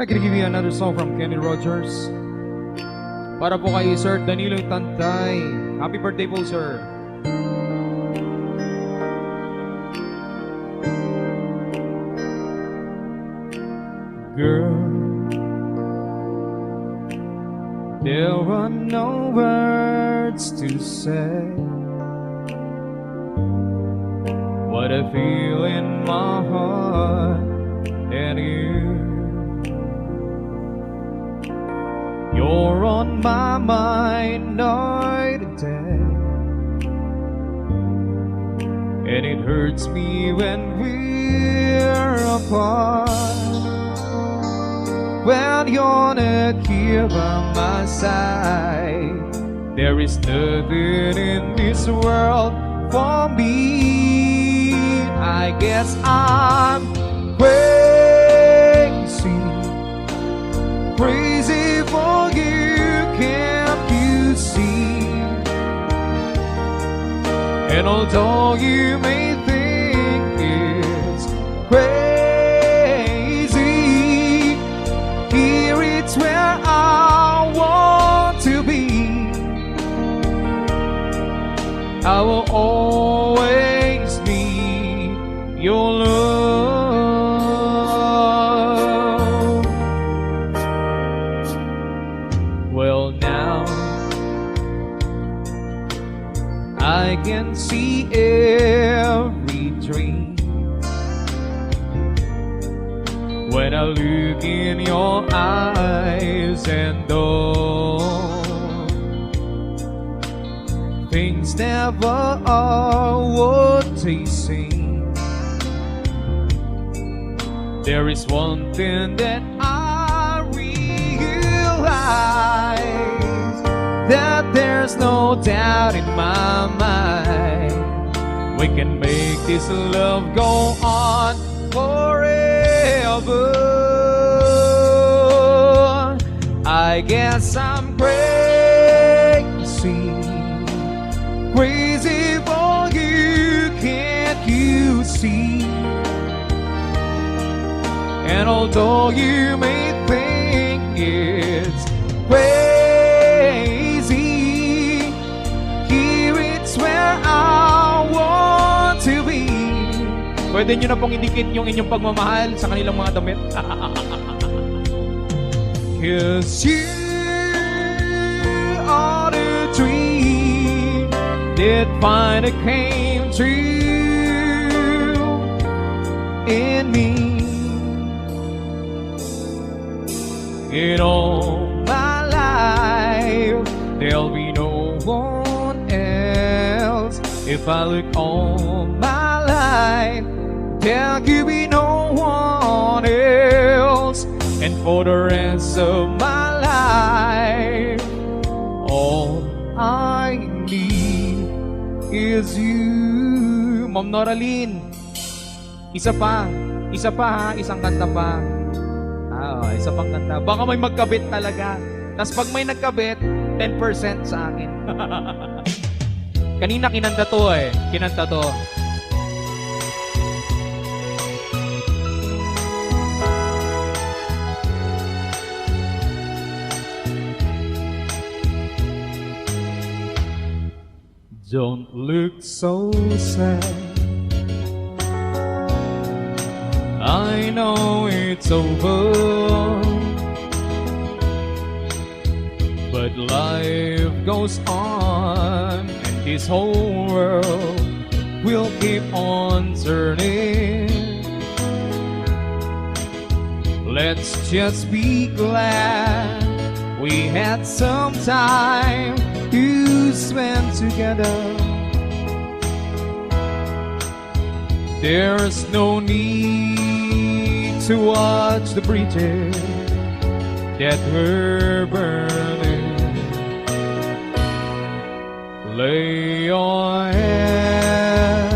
I'm gonna give you another song from Kenny Rogers. Para po kay Sir Danilo Tantay. Happy birthday po, sir. Girl, there are no words to say what I feel in my heart and you're on my mind night and day, and it hurts me when we're apart. When you're not here by my side, there is nothing in this world for me. I guess I'm crazy, crazy for you, can't you see? And although you may think it's crazy, here it's where I want to be. I will always need your love. Well, now I can see every dream when I look in your eyes, and though things never are what they seem, there is one thing that I realize, that there's no doubt in my mind, we can make this love go on forever. I guess I'm crazy, crazy for you, can't you see? And although you may think it's crazy, here it's where I want to be. Pwede nyo na pong indikit yung inyong pagmamahal sa kanilang mga damit. Cause you are the dream that finally came true in me. In all my life, there'll be no one else. If I look all my life, there could be no one else. And for the rest of my life, all I need is you. Ma'am Noraline, isa pa ha, isang kanta pa. Isa pang kanta. Baka may magkabit talaga. Tapos pag may nagkabit, 10% sa akin. Kanina kinanta to eh. Kinanta to. Don't look so sad, I know it's over, but life goes on, and this whole world will keep on turning. Let's just be glad we had some time to spend together. There's no need to watch the bridges that were burning. Lay your head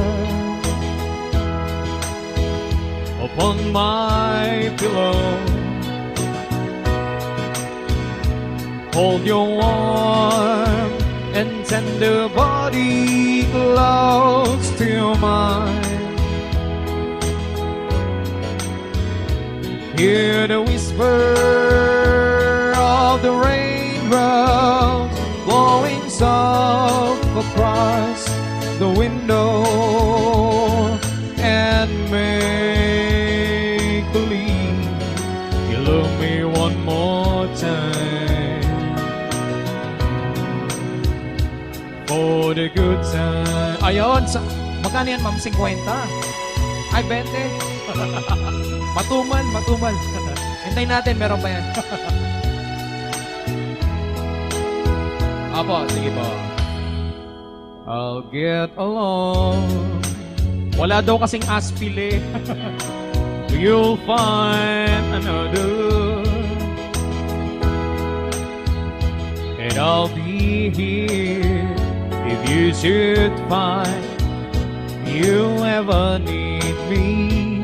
upon my pillow, hold your warm and tender body close to mine. Hear the whisper time. Ayun, magkano yan, ma'am? 50? Ay, 20? Matumal, matumal. Hintayin natin, meron pa yan. Apo, sige po. I'll get along. Wala daw kasing aspile. You'll find another. And I'll be here if you should find you ever need me.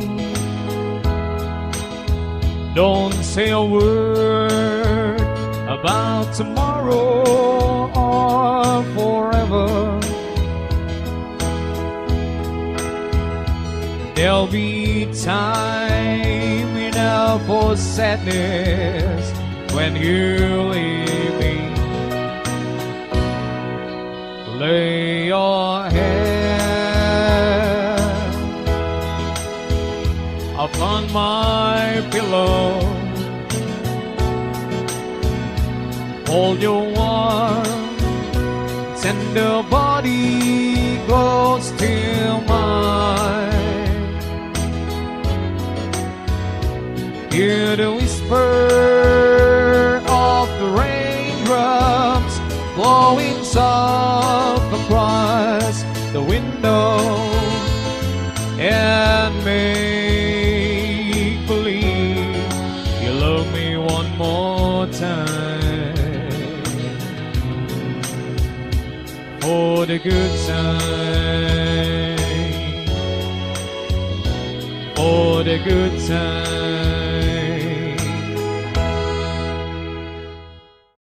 Don't say a word about tomorrow or forever. There'll be time enough for sadness when you leave me. Lay your head upon my pillow. Hold your warm, tender body close to mine. Hear the whisper of the raindrops blowing soft across the window, and make believe you love me one more time. For the good time, for the good time.